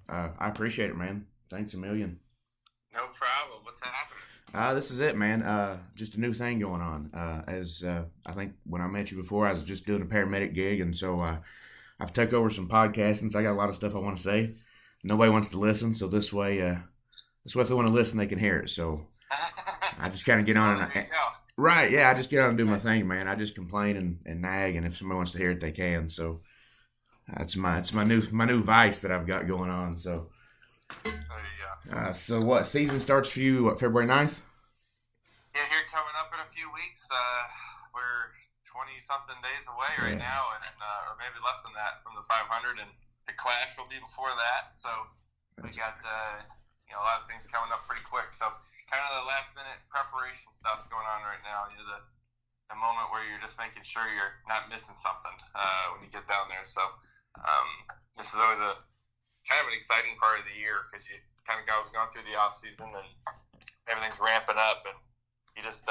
I appreciate it, man. Thanks a million. No problem. What's happening? This is it, man. Just a new thing going on. As I think when I met you before, I was just doing a paramedic gig, and so I've took over some podcasting. So I got a lot of stuff I want to say. Nobody wants to listen, so this way, if they want to listen, they can hear it. So I just kind of get Well, on there you and go. right, yeah, I just get on and do my thing, man. I just complain and nag, and if somebody wants to hear it, they can. So it's my new vice that I've got going on. So There you go. so what season starts for you? What, February 9th? Yeah, here coming up in a few weeks. We're 20 something days away right Yeah, now, and or maybe less than that from the 500, and the Clash will be before that. So we that's got a lot of things coming up pretty quick. So kind of the last minute preparation stuff's going on right now. The moment where you're just making sure you're not missing something when you get down there. So this is always a kind of an exciting part of the year because you kind of going through the off season and everything's ramping up, and you just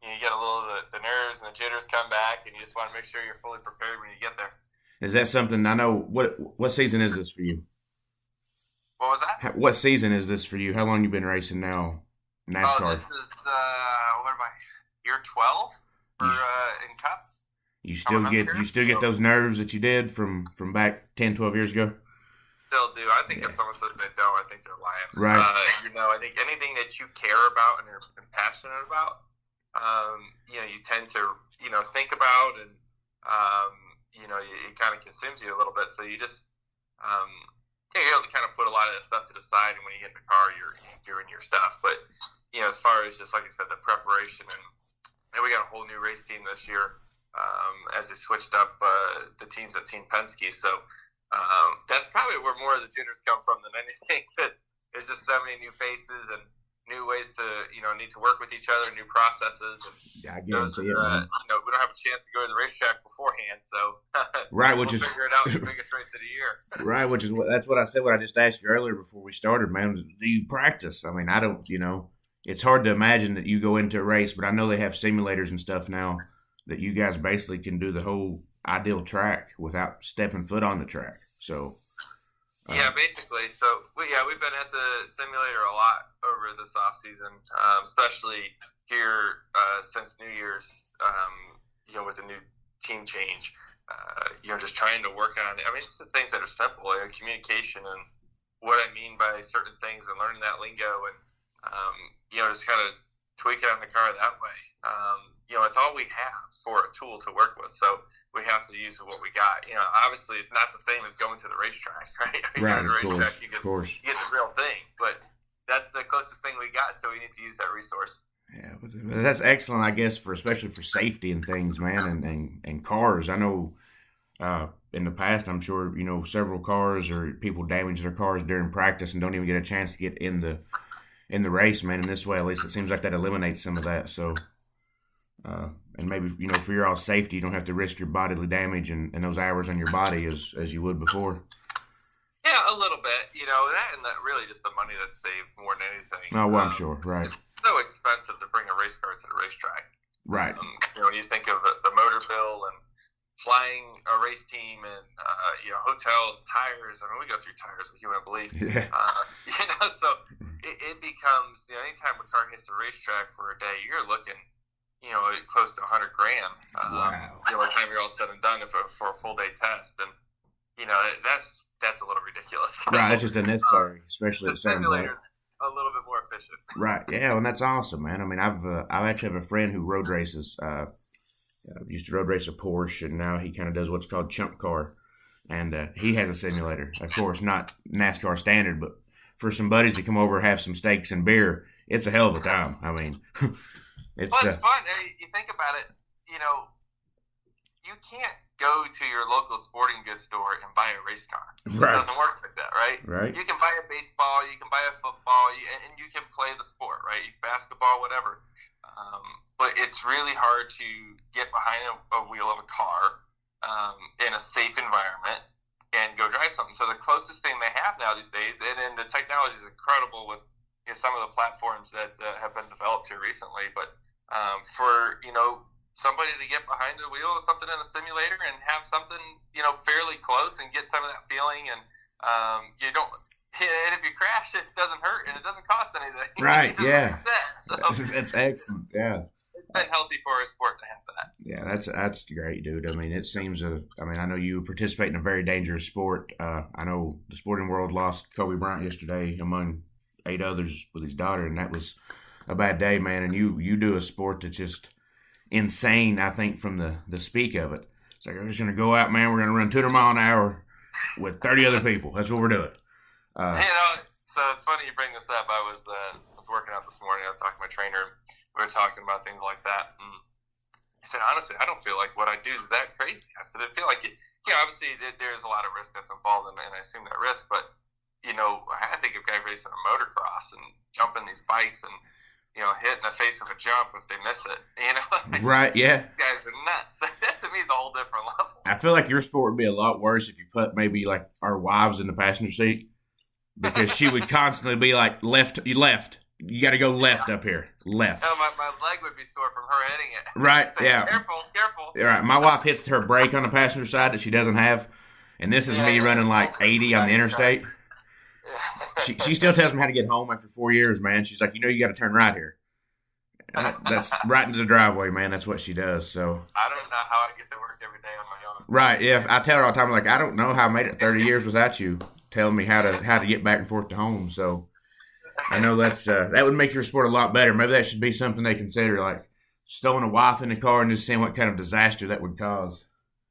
you get a little the nerves and the jitters come back, and you just want to make sure you're fully prepared when you get there. is that something I know? What season is this for you? What was that? What season is this for you? How long you been racing now? Oh, NASCAR. this is what am I? Year 12 for You in Cup you still coming up get here. you still get So those nerves that you did from back 10, 12 years ago. still do. I think Yeah. if someone says they don't, I think they're lying. Right. I think anything that you care about and are passionate about, you tend to, think about, and it kind of consumes you a little bit. So you just, you're able to kind of put a lot of that stuff to the side, and when you get in the car, you're doing your stuff. But as far as just like I said, the preparation, and we got a whole new race team this year, as they switched up the teams at Team Penske. So that's probably where more of the jitters come from than anything. 'Cause there's just so many new faces and new ways to need to work with each other, new processes, and Yeah, I those guarantee it, are man. we don't have a chance to go to the racetrack beforehand, so Right, we'll which is figure it out in the biggest race of the year. right, which is that's what I said. What I just asked you earlier before we started, man. Do you practice? I mean, I don't. It's hard to imagine that you go into a race, but I know they have simulators and stuff now that you guys basically can do the whole ideal track without stepping foot on the track. So, Yeah, uh, basically. So we've been at the simulator a lot over this off season, especially here since New Year's. With the new team change, just trying to work on. I mean, it's the things that are simple, communication and what I mean by certain things, and learning that lingo, and just kind of tweak it on the car that way. It's all we have for a tool to work with, so we have to use what we got. Obviously, it's not the same as going to the racetrack, right? You're right, at a of course, racetrack, of course. you get the real thing, but that's the closest thing we got, so we need to use that resource. Yeah, but that's excellent, I guess, for especially for safety and things, man, and cars. I know in the past, I'm sure several cars or people damage their cars during practice and don't even get a chance to get in the race, man. In this way, at least it seems like that eliminates some of that. So, and maybe for your all safety, you don't have to risk your bodily damage and those hours on your body as you would before. Yeah, a little bit, that, and that really just the money that's saved more than anything. Oh, well, I'm sure. Right, It's so expensive to bring a race car to the racetrack. right. When you think of the motor bill and flying a race team and hotels, tires. I mean, we go through tires like you wouldn't believe. Yeah. So it becomes anytime a car hits the racetrack for a day, you're looking close to 100 grand. Wow. By the time you're all said and done for a full day test, and that's a little ridiculous. Right. That's just unnecessary, The especially it sounds like. simulator's a little bit more efficient. Right. Yeah. And that's awesome, man. I mean, I actually have a friend who road races. Used to road race a Porsche, and now he kind of does what's called chump car, and he has a simulator. Of course, not NASCAR standard, but for some buddies to come over, have some steaks and beer, it's a hell of a time. I mean, it's Well, it's fun. You think about it, you can't go to your local sporting goods store and buy a race car. It right, doesn't work like that, right? right, You can buy a baseball, you can buy a football, and you can play the sport, right? Basketball, whatever. But it's really hard to get behind a wheel of a car in a safe environment and go drive something. So the closest thing they have now these days, and the technology is incredible with some of the platforms that have been developed here recently. But for somebody to get behind the wheel of something in a simulator and have something fairly close and get some of that feeling and You don't. And if you crash, it doesn't hurt and it doesn't cost anything. Right? Yeah. So That's excellent. Yeah. it's been healthy for a sport to have that. Yeah, that's great, dude. I mean, it seems I mean, I know you participate in a very dangerous sport. I know the sporting world lost Kobe Bryant yesterday, among 8 others, with his daughter, and that was a bad day, man. And you do a sport that's just insane. I think from the speak of it, it's like we're just gonna go out, man. We're gonna run 200 mile an hour with 30 other people. That's what we're doing. So it's funny you bring this up. I was working out this morning. I was talking to my trainer. We were talking about things like that. And he said, honestly, I don't feel like what I do is that crazy. I said, I feel like it. Obviously there's a lot of risk that's involved, and I assume that risk. But I think of guys racing a motocross and jumping these bikes and hitting the face of a jump if they miss it. Right? Yeah. These guys are nuts. That to me is a whole different level. I feel like your sport would be a lot worse if you put maybe like our wives in the passenger seat, because she would constantly be like, left. You got to go left up here. Left. No, my leg would be sore from her hitting it. Right, Say, yeah. Careful. All right, my wife hits her brake on the passenger side that she doesn't have, and this is me running like 80 on the interstate. She still tells me how to get home after 4 years, man. She's like, you got to turn right here. That's right into the driveway, man. That's what she does. So I don't know how I get to work every day on my own. Right, yeah. I tell her all the time, like, I don't know how I made it 30 years without you telling me how to get back and forth to home. So I know that would make your sport a lot better. Maybe that should be something they consider, like stowing a wife in the car and just seeing what kind of disaster that would cause.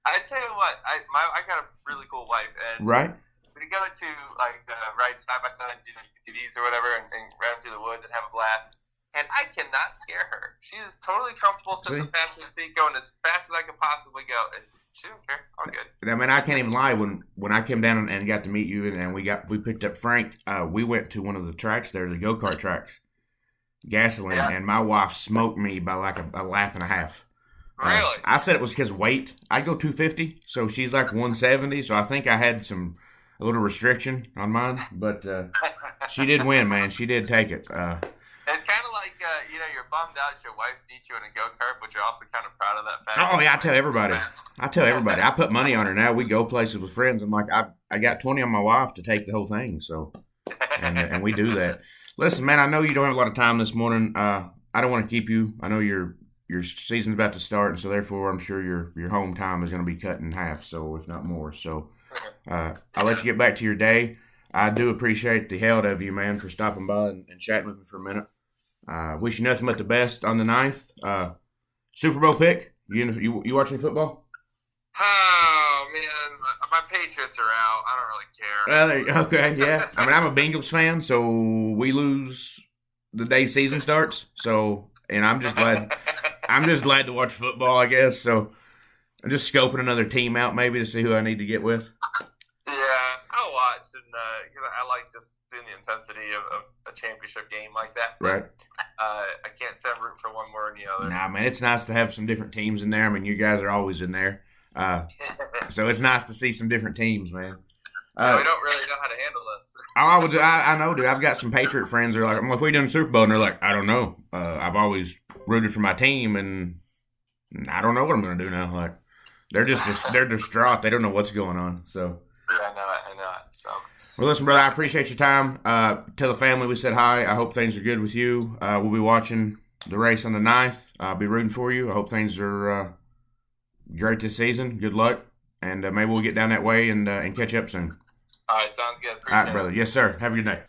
I tell you what, I got a really cool wife, and right. We go to like ride side by side, UTVs or whatever, and run through the woods and have a blast. And I cannot scare her. She's totally comfortable sitting in the passenger seat, going as fast as I can possibly go. And she don't care. All good. I mean, I can't even lie. When I came down and got to meet you, and we picked up Frank, we went to one of the tracks there, the go-kart tracks, gasoline, and my wife smoked me by like a lap and a half. Really? I said it was because of weight. I go 250, so she's like 170. So I think I had a little restriction on mine, but she did win, man. She did take it. It's kind of like, you're bummed out your wife beat you in a go-kart, but you're also kind of proud of that fact. Oh, yeah, I tell everybody. I put money on her now. We go places with friends. I'm like, I got 20 on my wife to take the whole thing, so, and we do that. Listen, man, I know you don't have a lot of time this morning. I don't want to keep you. I know your season's about to start, and so therefore I'm sure your home time is going to be cut in half, so if not more. So I'll let you get back to your day. I do appreciate the hell out of you, man, for stopping by and chatting with me for a minute. Wish you nothing but the best on the 9th. Super Bowl pick? You watching football? Oh, man. My Patriots are out. I don't really care. Okay, yeah. I mean, I'm a Bengals fan, so we lose the day season starts. So, and I'm just glad to watch football, I guess. So I'm just scoping another team out maybe to see who I need to get with. Yeah, I'll watch, and because I like just seeing the intensity of a championship game like that. Right. I can't say I'm rooting for one more than the other. Nah, man, it's nice to have some different teams in there. I mean, you guys are always in there. So it's nice to see some different teams, man. We don't really know how to handle this. I know, dude. I've got some Patriot friends that are like, I'm like, we done the Super Bowl? And they're like, I don't know. I've always rooted for my team, and I don't know what I'm going to do now. Like, they're they're distraught. They don't know what's going on. So. Yeah, I know it. So. Well, listen, brother, I appreciate your time. Tell the family we said hi. I hope things are good with you. We'll be watching the race on the 9th. I'll be rooting for you. I hope things are great this season. Good luck. And maybe we'll get down that way and catch up soon. All right, sounds good. All right, brother. Yes, sir. Have a good day.